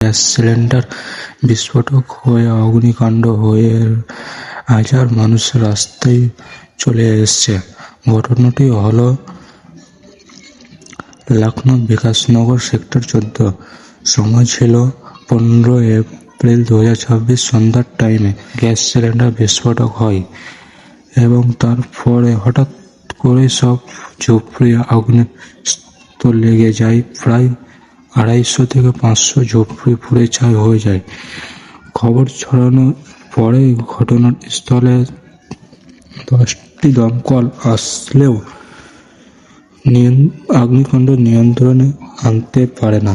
Gas cylinder বিস্ফোরক হয়ে অগ্নিকাণ্ড হয়ে হাজার মানুষ রাস্তায় চলে এসেছে। ঘটনাটি হলো লখনউ বিকাশনগর সেক্টর 14। সময় ছিল 15 এপ্রিল 2026 সন্ধ্যার টাইমে। গ্যাস সিলিন্ডার বিস্ফোরক হয় এবং তারপরে হঠাৎ করে সব ঝুপড়ি আগুনে লেগে যায়। প্রায় 250 থেকে 500 ঝুপড়ি পুড়ে ছাই হয়ে যায়। খবর ছড়ানোর পরে ঘটনাস্থলে 10টি দমকল আসলেও অগ্নিকাণ্ড নিয়ন্ত্রণে আনতে পারে না।